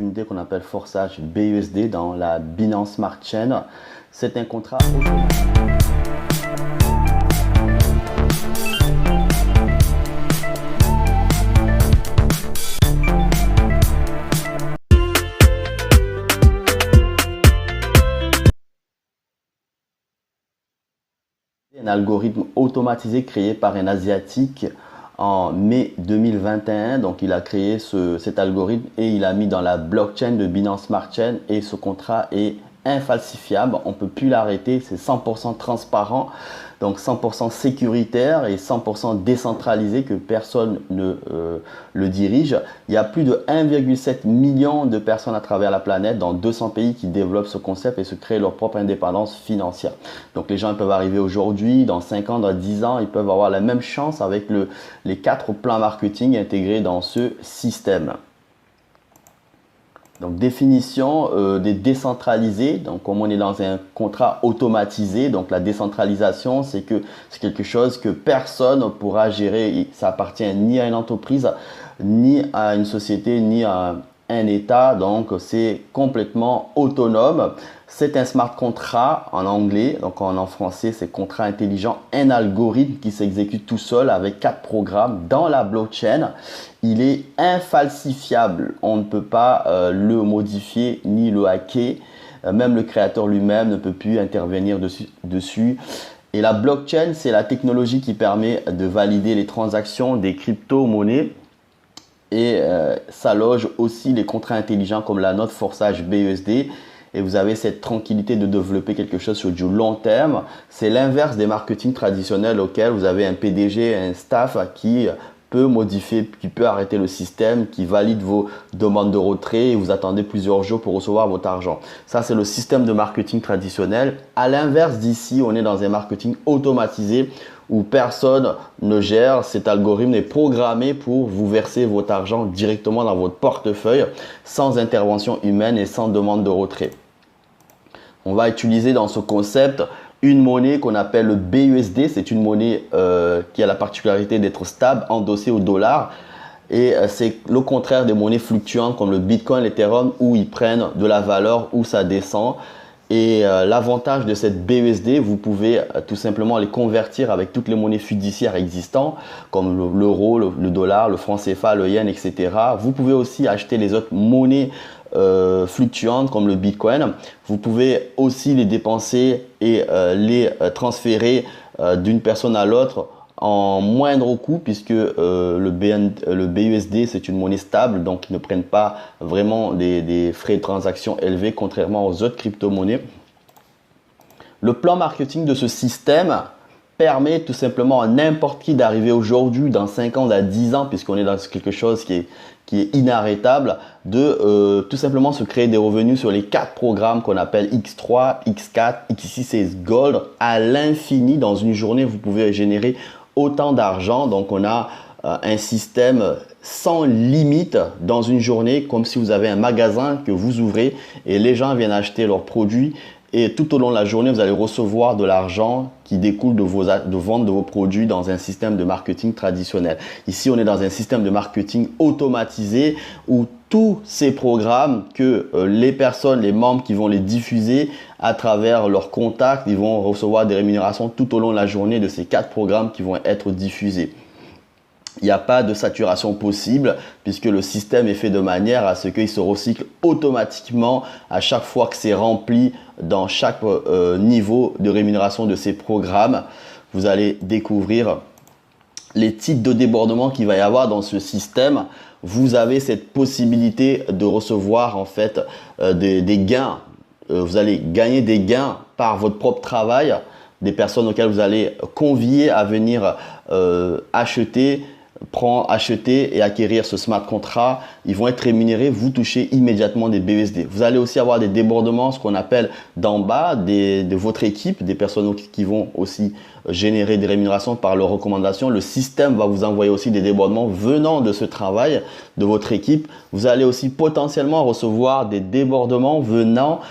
opportunité qu'on appelle forçage BUSD dans la Binance Smart Chain. C'est un contrat automatique. Un algorithme automatisé créé par un Asiatique en mai 2021. Donc, il a créé cet algorithme et il a mis dans la blockchain de Binance Smart Chain et ce contrat est infalsifiable. On ne peut plus l'arrêter. C'est 100% transparent, donc 100% sécuritaire et 100% décentralisé que personne ne le dirige. Il y a plus de 1,7 million de personnes à travers la planète dans 200 pays qui développent ce concept et se créent leur propre indépendance financière. Donc les gens peuvent arriver aujourd'hui, dans 5 ans, dans 10 ans, ils peuvent avoir la même chance avec les 4 plans marketing intégrés dans ce système. Donc, définition des décentralisés. Donc, comme on est dans un contrat automatisé, donc la décentralisation, c'est quelque chose que personne ne pourra gérer. Ça appartient ni à une entreprise, ni à une société, ni à un État. Donc, c'est complètement autonome. C'est un smart contract en anglais. Donc, en français, c'est contrat intelligent, un algorithme qui s'exécute tout seul avec 4 programmes dans la blockchain. Il est infalsifiable. On ne peut pas le modifier ni le hacker. Même le créateur lui-même ne peut plus intervenir dessus. Et la blockchain, c'est la technologie qui permet de valider les transactions des crypto-monnaies. Et ça loge aussi les contrats intelligents comme la note forçage BUSD. Et vous avez cette tranquillité de développer quelque chose sur du long terme. C'est l'inverse des marketing traditionnels auxquels vous avez un PDG, un staff qui peut modifier, qui peut arrêter le système, qui valide vos demandes de retrait et vous attendez plusieurs jours pour recevoir votre argent. Ça, c'est le système de marketing traditionnel. À l'inverse d'ici, on est dans un marketing automatisé où personne ne gère. Cet algorithme est programmé pour vous verser votre argent directement dans votre portefeuille sans intervention humaine et sans demande de retrait. On va utiliser dans ce concept une monnaie qu'on appelle le BUSD. C'est une monnaie qui a la particularité d'être stable, endossée au dollar. Et c'est le contraire des monnaies fluctuantes comme le Bitcoin, l'Ethereum, où ils prennent de la valeur, où ça descend. Et l'avantage de cette BUSD, vous pouvez tout simplement les convertir avec toutes les monnaies fiduciaires existantes, comme l'euro, le dollar, le franc CFA, le yen, etc. Vous pouvez aussi acheter les autres monnaies fluctuantes comme le Bitcoin. Vous pouvez aussi les dépenser et les transférer d'une personne à l'autre en moindre coût puisque le BUSD c'est une monnaie stable, donc ils ne prennent pas vraiment des frais de transaction élevés contrairement aux autres crypto-monnaies. Le plan marketing de ce système permet tout simplement à n'importe qui d'arriver aujourd'hui, dans 5 ans, dans 10 ans, puisqu'on est dans quelque chose qui est inarrêtable, de tout simplement se créer des revenus sur les 4 programmes qu'on appelle X3, X4, X6 et X-Gold à l'infini. Dans une journée, vous pouvez générer autant d'argent. Donc, on a un système sans limite dans une journée, comme si vous avez un magasin que vous ouvrez et les gens viennent acheter leurs produits. Et tout au long de la journée, vous allez recevoir de l'argent qui découle de vente de vos produits dans un système de marketing traditionnel. Ici, on est dans un système de marketing automatisé où tous ces programmes que les personnes, les membres qui vont les diffuser à travers leurs contacts, ils vont recevoir des rémunérations tout au long de la journée de ces 4 programmes qui vont être diffusés. Il n'y a pas de saturation possible puisque le système est fait de manière à ce qu'il se recycle automatiquement à chaque fois que c'est rempli dans chaque niveau de rémunération de ces programmes. Vous allez découvrir les types de débordements qu'il va y avoir dans ce système. Vous avez cette possibilité de recevoir en fait des gains. Vous allez gagner des gains par votre propre travail, des personnes auxquelles vous allez convier à venir acheter et acquérir ce smart contract. Ils vont être rémunérés, vous touchez immédiatement des BUSD. Vous allez aussi avoir des débordements, ce qu'on appelle d'en bas de votre équipe, des personnes qui vont aussi générer des rémunérations par leurs recommandations. Le système va vous envoyer aussi des débordements venant de ce travail de votre équipe. Vous allez aussi potentiellement recevoir des débordements venant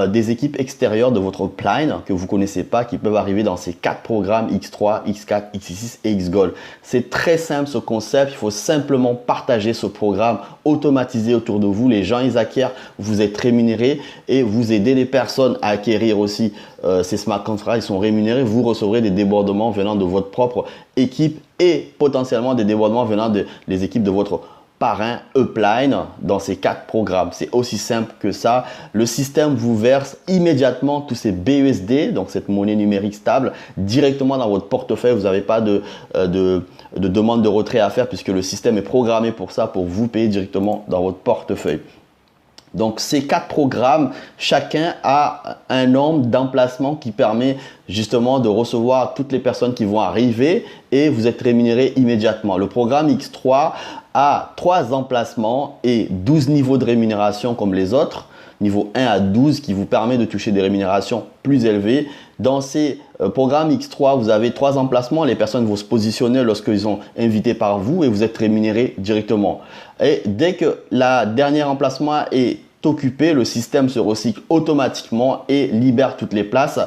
des équipes extérieures de votre upline que vous ne connaissez pas, qui peuvent arriver dans ces 4 programmes X3, X4, X6 et X-Gold. C'est très simple ce concept, il faut simplement partager ce programme automatisé autour de vous. Les gens, ils acquièrent, vous êtes rémunérés et vous aidez les personnes à acquérir aussi ces smart contracts. Ils sont rémunérés, vous recevrez des débordements venant de votre propre équipe et potentiellement des débordements venant des équipes de votre parrain upline dans ces 4 programmes. C'est aussi simple que ça. Le système vous verse immédiatement tous ces BUSD, donc cette monnaie numérique stable, directement dans votre portefeuille. Vous n'avez pas de demande de retrait à faire puisque le système est programmé pour ça, pour vous payer directement dans votre portefeuille. Donc, ces 4 programmes, chacun a un nombre d'emplacements qui permet justement de recevoir toutes les personnes qui vont arriver et vous êtes rémunéré immédiatement. Le programme X3 a 3 emplacements et 12 niveaux de rémunération comme les autres, niveau 1 à 12 qui vous permet de toucher des rémunérations plus élevées. Dans ces programmes X3, vous avez 3 emplacements. Les personnes vont se positionner lorsqu'ils sont invités par vous et vous êtes rémunéré directement. Et dès que la dernière emplacement est occupé, le système se recycle automatiquement et libère toutes les places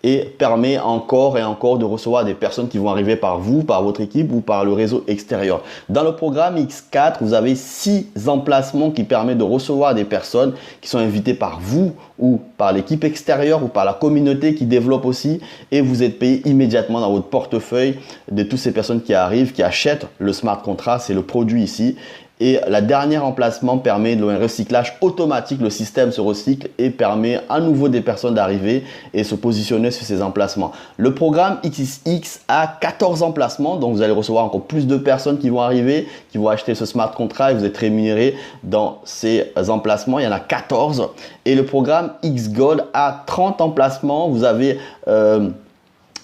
et permet encore et encore de recevoir des personnes qui vont arriver par vous, par votre équipe ou par le réseau extérieur. Dans le programme X4, vous avez 6 emplacements qui permettent de recevoir des personnes qui sont invitées par vous ou par l'équipe extérieure ou par la communauté qui développe aussi et vous êtes payé immédiatement dans votre portefeuille de toutes ces personnes qui arrivent, qui achètent le smart contract, c'est le produit ici. Et la dernière emplacement permet un recyclage automatique. Le système se recycle et permet à nouveau des personnes d'arriver et se positionner sur ces emplacements. Le programme XXX a 14 emplacements. Donc, vous allez recevoir encore plus de personnes qui vont arriver, qui vont acheter ce smart contract et vous êtes rémunéré dans ces emplacements. Il y en a 14. Et le programme XGold a 30 emplacements. Vous avez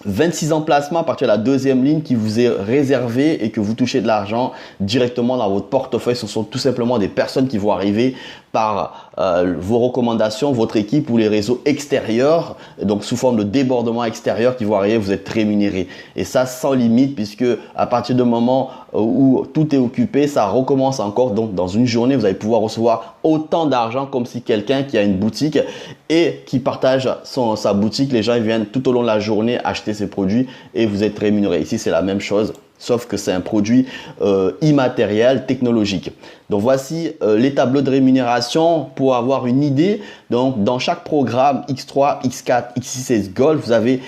26 emplacements à partir de la deuxième ligne qui vous est réservé et que vous touchez de l'argent directement dans votre portefeuille. Ce sont tout simplement des personnes qui vont arriver par vos recommandations, votre équipe ou les réseaux extérieurs, donc sous forme de débordement extérieur qui vont arriver, vous êtes rémunéré. Et ça sans limite puisque à partir du moment où tout est occupé, ça recommence encore. Donc dans une journée, vous allez pouvoir recevoir autant d'argent comme si quelqu'un qui a une boutique et qui partage sa boutique, les gens ils viennent tout au long de la journée acheter ses produits et vous êtes rémunéré. Ici, c'est la même chose. Sauf que c'est un produit immatériel, technologique. Donc, voici les tableaux de rémunération pour avoir une idée. Donc, dans chaque programme X3, X4, X6 et Gold, vous avez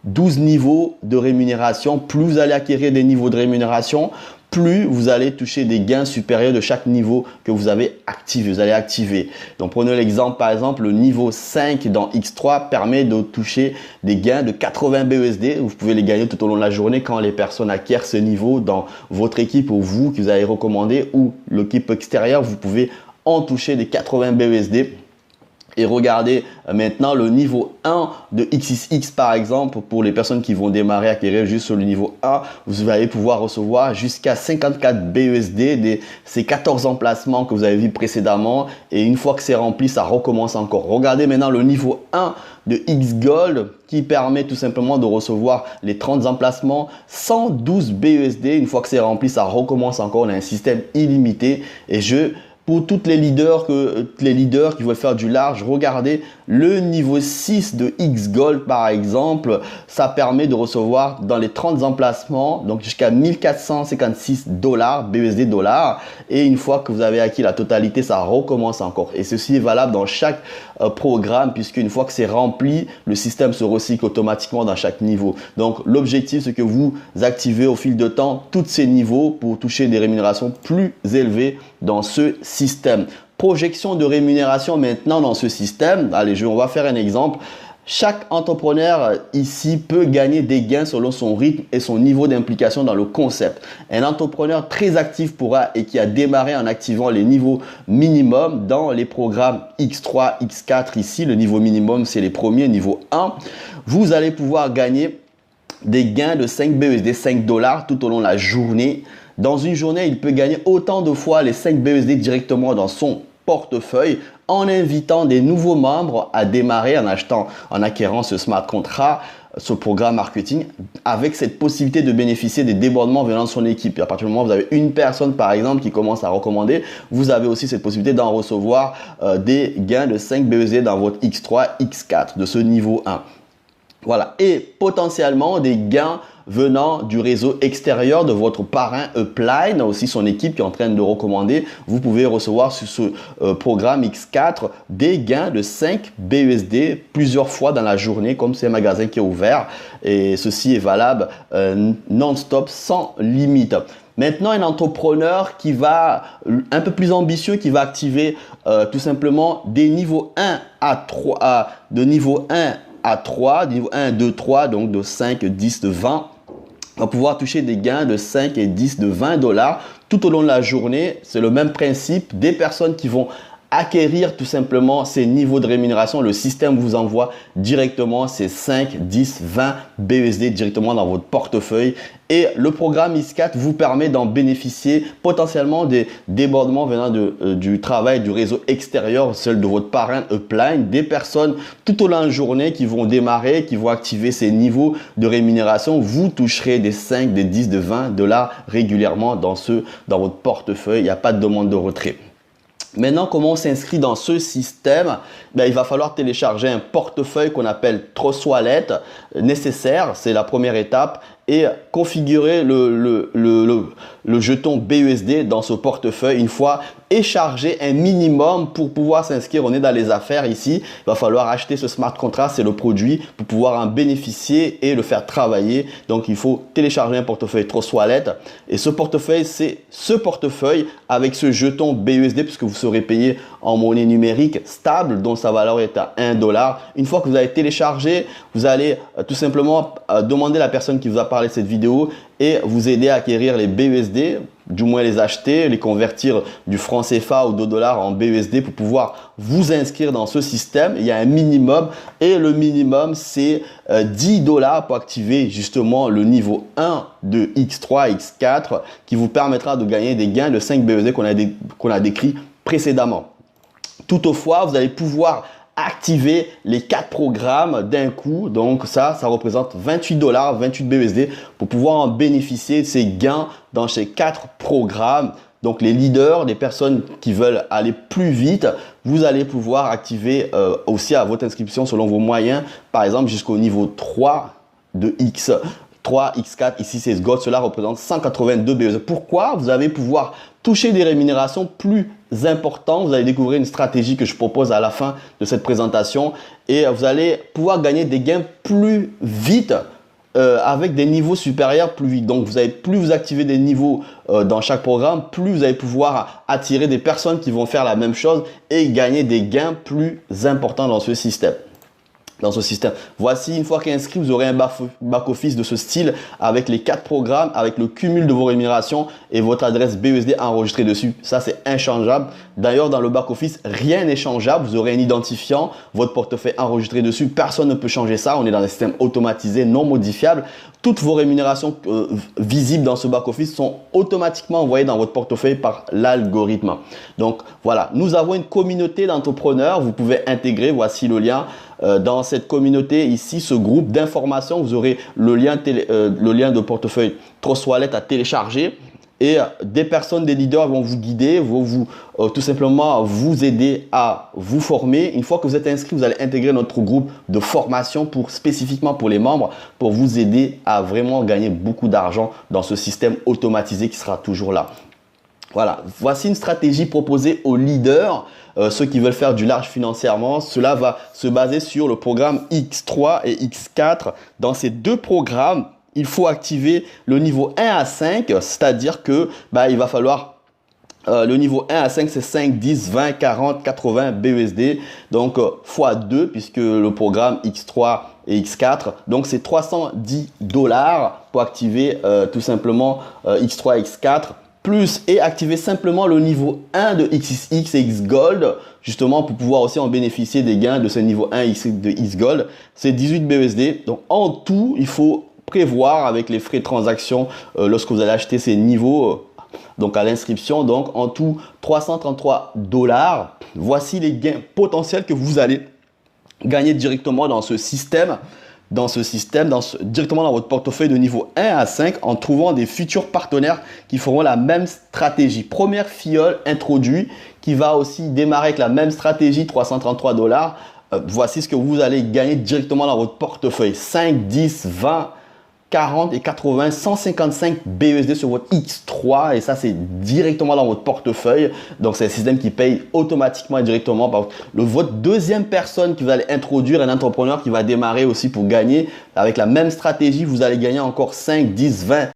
12 niveaux de rémunération. Plus vous allez acquérir des niveaux de rémunération, plus vous allez toucher des gains supérieurs de chaque niveau que vous avez activé. Vous allez activer. Donc, prenez l'exemple, par exemple, le niveau 5 dans X3 permet de toucher des gains de 80 BUSD. Vous pouvez les gagner tout au long de la journée quand les personnes acquièrent ce niveau dans votre équipe ou vous qui vous avez recommandé ou l'équipe extérieure. Vous pouvez en toucher des 80 BUSD. Et regardez maintenant le niveau 1 de XXX par exemple, pour les personnes qui vont démarrer, acquérir juste sur le niveau 1, vous allez pouvoir recevoir jusqu'à 54 BUSD de ces 14 emplacements que vous avez vus précédemment. Et une fois que c'est rempli, ça recommence encore. Regardez maintenant le niveau 1 de XGold qui permet tout simplement de recevoir les 30 emplacements, 112 BUSD. Une fois que c'est rempli, ça recommence encore. On a un système illimité et pour toutes les leaders qui veulent faire du large, regardez le niveau 6 de XGold par exemple. Ça permet de recevoir dans les 30 emplacements, donc jusqu'à 1456 BUSD dollars. Et une fois que vous avez acquis la totalité, ça recommence encore. Et ceci est valable dans chaque programme puisque une fois que c'est rempli, le système se recycle automatiquement dans chaque niveau. Donc l'objectif, c'est que vous activez au fil de temps tous ces niveaux pour toucher des rémunérations plus élevées dans ce système. Projection de rémunération maintenant dans ce système. Allez, on va faire un exemple. Chaque entrepreneur ici peut gagner des gains selon son rythme et son niveau d'implication dans le concept. Un entrepreneur très actif pourra et qui a démarré en activant les niveaux minimums dans les programmes X3, X4. Ici, le niveau minimum, c'est les premiers, niveau 1. Vous allez pouvoir gagner des gains de 5 BUSD, 5 dollars tout au long de la journée. Dans une journée, il peut gagner autant de fois les 5 BUSD directement dans son portefeuille en invitant des nouveaux membres à démarrer en acquérant ce smart contract, ce programme marketing avec cette possibilité de bénéficier des débordements venant de son équipe. Et à partir du moment où vous avez une personne par exemple qui commence à recommander, vous avez aussi cette possibilité d'en recevoir des gains de 5 BUSD dans votre X3, X4 de ce niveau 1. Voilà, et potentiellement des gains venant du réseau extérieur de votre parrain Upline, aussi son équipe qui est en train de recommander. Vous pouvez recevoir sur ce programme X4 des gains de 5 BUSD plusieurs fois dans la journée, comme c'est un magasin qui est ouvert. Et ceci est valable non-stop, sans limite. Maintenant, un entrepreneur qui va un peu plus ambitieux, qui va activer tout simplement des niveaux 1 à 3, de niveau 1 à 3, niveau 1, 2, 3, donc de 5, 10, de 20, va pouvoir toucher des gains de 5 et 10, de 20 dollars tout au long de la journée. C'est le même principe des personnes qui vont acquérir tout simplement ces niveaux de rémunération. Le système vous envoie directement ces 5, 10, 20 BUSD directement dans votre portefeuille. Et le programme X4 vous permet d'en bénéficier potentiellement des débordements venant du travail du réseau extérieur, celle de votre parrain Upline, des personnes tout au long de la journée qui vont démarrer, qui vont activer ces niveaux de rémunération. Vous toucherez des 5, des 10, de 20 dollars régulièrement dans votre portefeuille. Il n'y a pas de demande de retrait. Maintenant, comment on s'inscrit dans ce système? Il va falloir télécharger un portefeuille qu'on appelle Trust Wallet nécessaire, c'est la première étape, et configurer le jeton BUSD dans ce portefeuille une fois et charger un minimum pour pouvoir s'inscrire. On est dans les affaires ici. Il va falloir acheter ce smart contract, c'est le produit, pour pouvoir en bénéficier et le faire travailler. Donc, il faut télécharger un portefeuille Trust Wallet. Et ce portefeuille, c'est ce portefeuille avec ce jeton BUSD puisque vous serez payé en monnaie numérique stable dont sa valeur est à 1 dollar. Une fois que vous avez téléchargé, vous allez tout simplement demander à la personne qui vous a parlé de cette vidéo et vous aider à acquérir les BUSD, du moins les acheter, les convertir du franc CFA ou de dollars en BUSD pour pouvoir vous inscrire dans ce système. Il y a un minimum et le minimum c'est 10 dollars pour activer justement le niveau 1 de X3, X4 qui vous permettra de gagner des gains de 5 BUSD qu'on a décrit précédemment. Toutefois, vous allez pouvoir activer les 4 programmes d'un coup. Donc ça représente 28 dollars, 28 BUSD pour pouvoir en bénéficier de ces gains dans ces 4 programmes. Donc les leaders, les personnes qui veulent aller plus vite, vous allez pouvoir activer aussi à votre inscription selon vos moyens, par exemple jusqu'au niveau 3 de X3, X4, ici c'est Gold, cela représente 182 BUSD. Pourquoi? Vous allez pouvoir toucher des rémunérations plus importantes. Vous allez découvrir une stratégie que je propose à la fin de cette présentation et vous allez pouvoir gagner des gains plus vite avec des niveaux supérieurs plus vite. Donc, plus vous activez des niveaux dans chaque programme, plus vous allez pouvoir attirer des personnes qui vont faire la même chose et gagner des gains plus importants dans ce système. Voici, une fois qu'inscrit, vous aurez un back-office de ce style avec les 4 programmes, avec le cumul de vos rémunérations et votre adresse BUSD enregistrée dessus. Ça, c'est inchangeable. D'ailleurs, dans le back-office, rien n'est changeable. Vous aurez un identifiant, votre portefeuille enregistré dessus. Personne ne peut changer ça. On est dans un système automatisé, non modifiable. Toutes vos rémunérations visibles dans ce back-office sont automatiquement envoyées dans votre portefeuille par l'algorithme. Donc, voilà. Nous avons une communauté d'entrepreneurs. Vous pouvez intégrer. Voici le lien. Dans cette communauté ici, ce groupe d'informations, vous aurez le lien de portefeuille Trust Wallet à télécharger et des personnes, des leaders vont vous guider, vont tout simplement vous aider à vous former. Une fois que vous êtes inscrit, vous allez intégrer notre groupe de formation spécifiquement pour les membres pour vous aider à vraiment gagner beaucoup d'argent dans ce système automatisé qui sera toujours là. Voilà, voici une stratégie proposée aux leaders, ceux qui veulent faire du large financièrement. Cela va se baser sur le programme X3 et X4. Dans ces deux programmes, il faut activer le niveau 1 à 5, c'est-à-dire que il va falloir le niveau 1 à 5, c'est 5, 10, 20, 40, 80 BUSD. Donc, x2, puisque le programme X3 et X4. Donc, c'est 310 dollars pour activer tout simplement X3 et X4. Plus et activer simplement le niveau 1 de XXX et X Gold, justement pour pouvoir aussi en bénéficier des gains de ce niveau 1 de X Gold. C'est 18 BUSD. Donc, en tout, il faut prévoir avec les frais de transaction lorsque vous allez acheter ces niveaux. Donc à l'inscription, donc en tout 333 dollars. Voici les gains potentiels que vous allez gagner directement dans ce système. Directement dans votre portefeuille de niveau 1 à 5 en trouvant des futurs partenaires qui feront la même stratégie. Première fiole introduite qui va aussi démarrer avec la même stratégie, 333 dollars. voici ce que vous allez gagner directement dans votre portefeuille. 5, 10, 20, 40 et 80, 155 BUSD sur votre X3 et ça c'est directement dans votre portefeuille. Donc c'est un système qui paye automatiquement et directement. Votre deuxième personne qui va aller introduire, un entrepreneur qui va démarrer aussi pour gagner avec la même stratégie, vous allez gagner encore 5, 10, 20